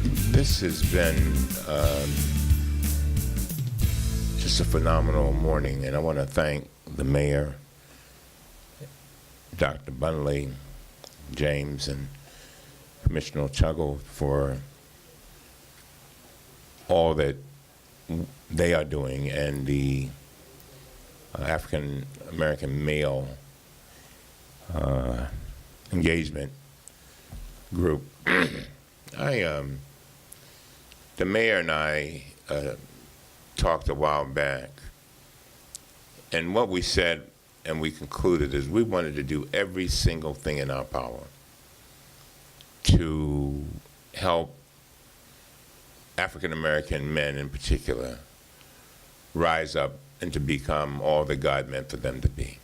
This has been just a phenomenal morning, and I want to thank the mayor, Dr. Bunley, James, and Commissioner Chuggle for all that they are doing, and the African American male engagement group. The mayor and I talked a while back, and what we said and we concluded is we wanted to do every single thing in our power to help African American men in particular rise up and to become all that God meant for them to be.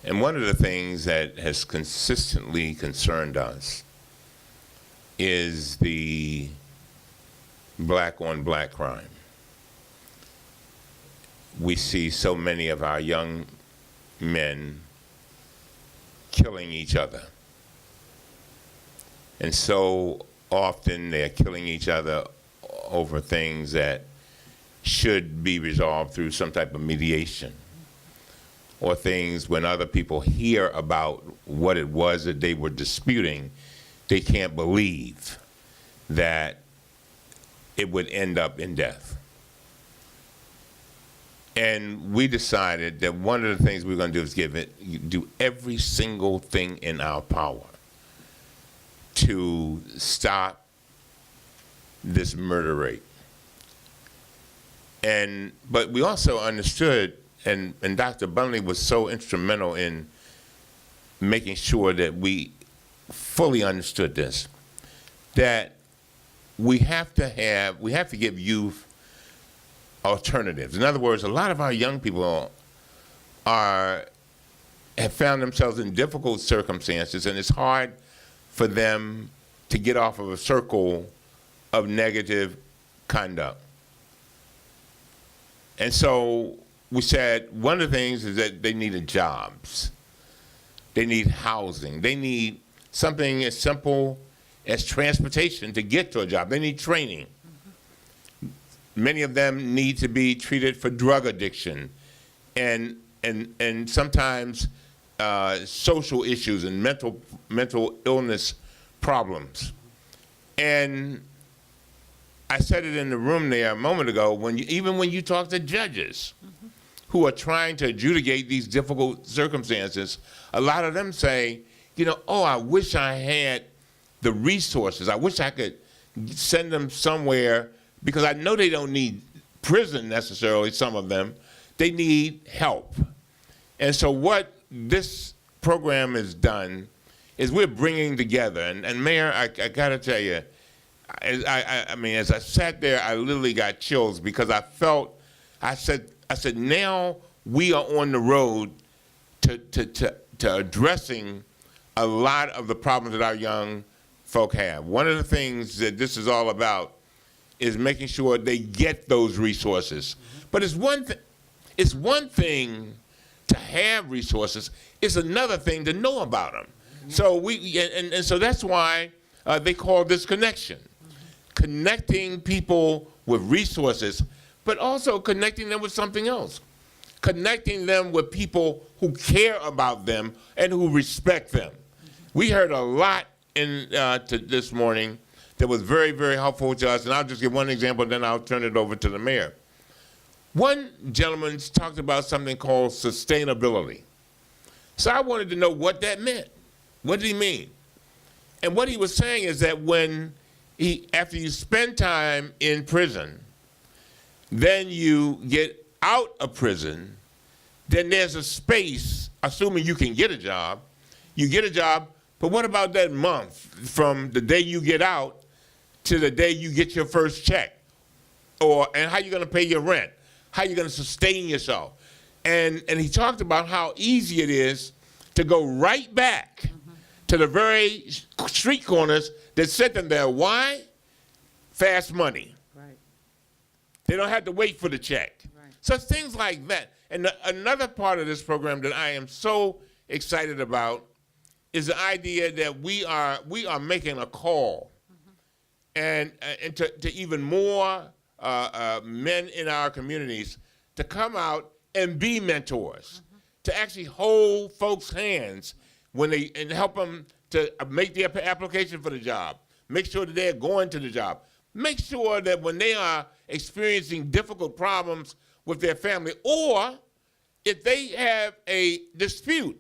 And one of the things that has consistently concerned us is the black on black crime. We see so many of our young men killing each other. And so often they're killing each other over things that should be resolved through some type of mediation, or things when other people hear about what it was that they were disputing, they can't believe that it would end up in death. And we decided that one of the things we're going to do is do every single thing in our power to stop this murder rate. But we also understood, and Dr. Bunley was so instrumental in making sure that we fully understood this, that we have to give youth alternatives. In other words, a lot of our young people have found themselves in difficult circumstances, and it's hard for them to get off of a circle of negative conduct. And so we said one of the things is that they needed jobs. They need housing. They need something as simple as transportation to get to a job. They need training. Many of them need to be treated for drug addiction and sometimes social issues and mental illness problems. And I said it in the room there a moment ago, even when you talk to judges who are trying to adjudicate these difficult circumstances, a lot of them say, oh, I wish I had the resources. I wish I could send them somewhere, because I know they don't need prison necessarily, some of them. They need help. And so what this program has done is we're bringing together, and Mayor, I got to tell you, I mean, as I sat there, I literally got chills, because I said, now we are on the road to addressing a lot of the problems that our young folk have. One of the things that this is all about is making sure they get those resources. But it's one thing to have resources. It's another thing to know about them. So so that's why they call this connection. Connecting people with resources, but also connecting them with something else. Connecting them with people who care about them and who respect them. We heard a lot this morning that was very, very helpful to us, and I'll just give one example, then I'll turn it over to the mayor. One gentleman talked about something called sustainability. So I wanted to know what that meant. What did he mean? And what he was saying is that after you spend time in prison, then you get out of prison, then there's a space, assuming you can get a job, you get a job, but what about that month from the day you get out to the day you get your first check? And how you gonna pay your rent? How you gonna sustain yourself? And he talked about how easy it is to go right back to the very street corners that set them there. Why? Fast money. Right. They don't have to wait for the check. Right. So things like that. And another part of this program that I am so excited about is the idea that we are making a call and to even more men in our communities to come out and be mentors, to actually hold folks' hands when they and help them to make their application for the job, make sure that they're going to the job, make sure that when they are experiencing difficult problems with their family, or if they have a dispute,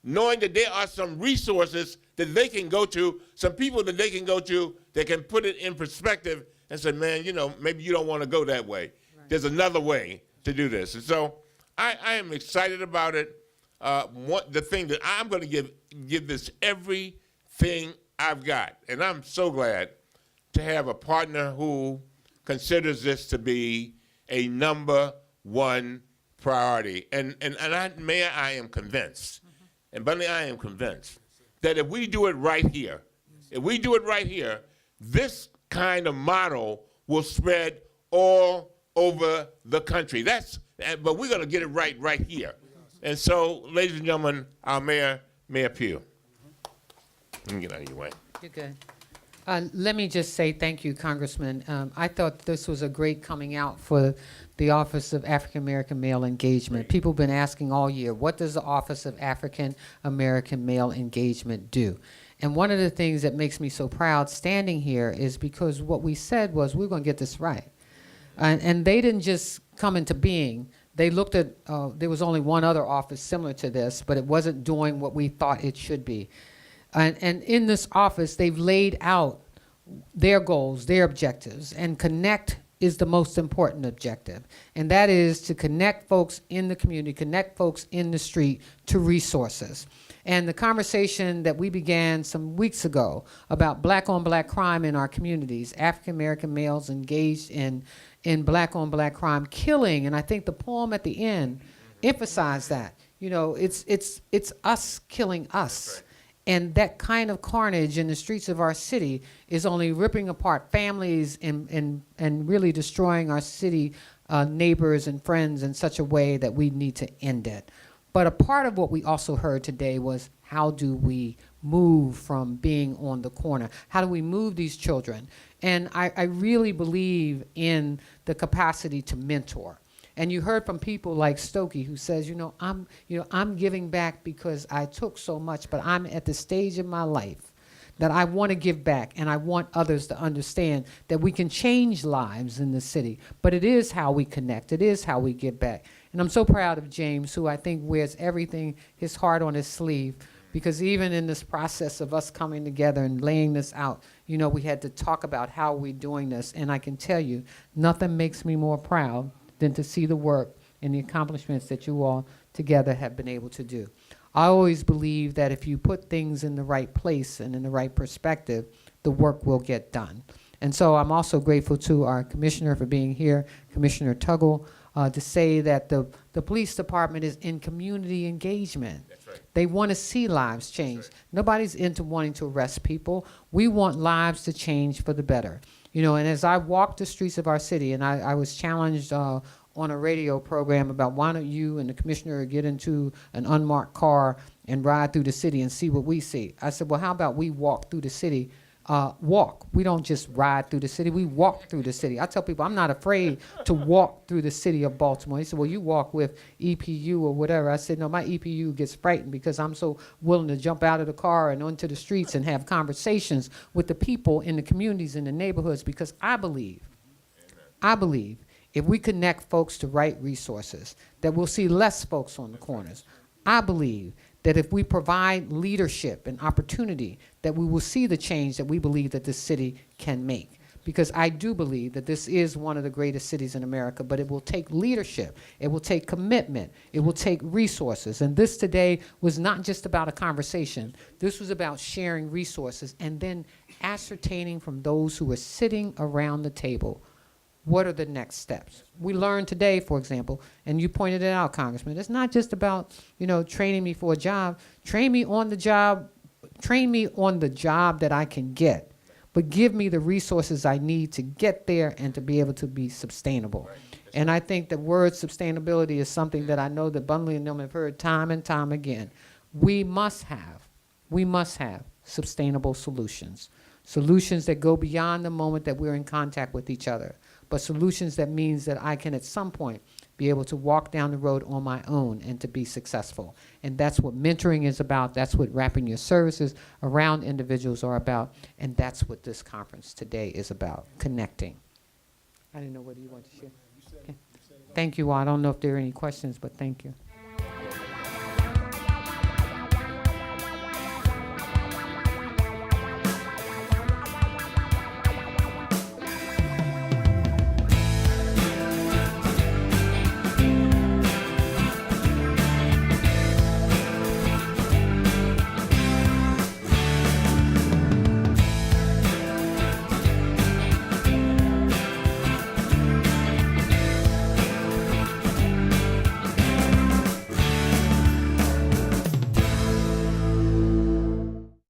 knowing that there are some resources that they can go to, some people that they can go to that can put it in perspective and say, man, maybe you don't want to go that way. Right. There's another way to do this. And so I am excited about it. The thing that I'm going to give this everything I've got. And I'm so glad to have a partner who considers this to be a number one priority. And Mayor, I am convinced, and Bunny, I am convinced that if we do it right here, this kind of model will spread all over the country. But we're going to get it right here. And so, ladies and gentlemen, our Mayor Pugh. Let me get out of your way. You're good. Let me just say thank you, Congressman. I thought this was a great coming out for the Office of African American Male Engagement. People have been asking all year, what does the Office of African American Male Engagement do? And one of the things that makes me so proud standing here is because what we said was we're going to get this right. And they didn't just come into being. They looked at, there was only one other office similar to this, but it wasn't doing what we thought it should be. And in this office, they've laid out their goals, their objectives, and connect is the most important objective. And that is to connect folks in the community, connect folks in the street to resources. And the conversation that we began some weeks ago about black-on-black crime in our communities, African-American males engaged in black-on-black crime, killing, and I think the poem at the end emphasized that. It's us killing us. Right. And that kind of carnage in the streets of our city is only ripping apart families and really destroying our city neighbors and friends in such a way that we need to end it. But a part of what we also heard today was, how do we move from being on the corner? How do we move these children? And I really believe in the capacity to mentor. And you heard from people like Stokey, who says, I'm giving back because I took so much, but I'm at the stage in my life that I want to give back, and I want others to understand that we can change lives in the city. But it is how we connect. It is how we give back. And I'm so proud of James, who I think wears everything, his heart on his sleeve, because even in this process of us coming together and laying this out, we had to talk about how we're doing this. And I can tell you, nothing makes me more proud than to see the work and the accomplishments that you all together have been able to do. I always believe that if you put things in the right place and in the right perspective, the work will get done. And so I'm also grateful to our commissioner for being here, Commissioner Tuggle, to say that the police department is in community engagement. That's right. They want to see lives change. Right. Nobody's into wanting to arrest people. We want lives to change for the better. And as I walk the streets of our city, and I was challenged on a radio program about, why don't you and the commissioner get into an unmarked car and ride through the city and see what we see? I said, well, how about we walk through the city? Walk. We don't just ride through the city. We walk through the city. I tell people I'm not afraid to walk through the city of Baltimore. He said, well, you walk with EPU or whatever. I said, no, my EPU gets frightened because I'm so willing to jump out of the car and onto the streets and have conversations with the people in the communities, in the neighborhoods, because I believe if we connect folks to right resources, that we'll see less folks on the corners. I believe that if we provide leadership and opportunity, that we will see the change that we believe that this city can make. Because I do believe that this is one of the greatest cities in America, but it will take leadership, it will take commitment, it will take resources. And this today was not just about a conversation. This was about sharing resources and then ascertaining from those who are sitting around the table, what are the next steps? We learned today, for example, and you pointed it out, Congressman, it's not just about, training me for a job. Train me on the job that I can get, but give me the resources I need to get there and to be able to be sustainable. Right. And I think the word sustainability is something that I know that Bunley and them have heard time and time again. We must have sustainable solutions. Solutions that go beyond the moment that we're in contact with each other, but solutions that means that I can at some point be able to walk down the road on my own and to be successful. And that's what mentoring is about. That's what wrapping your services around individuals are about. And that's what this conference today is about, connecting. I didn't know whether you want to share. Okay. Thank you all. I don't know if there are any questions, but thank you.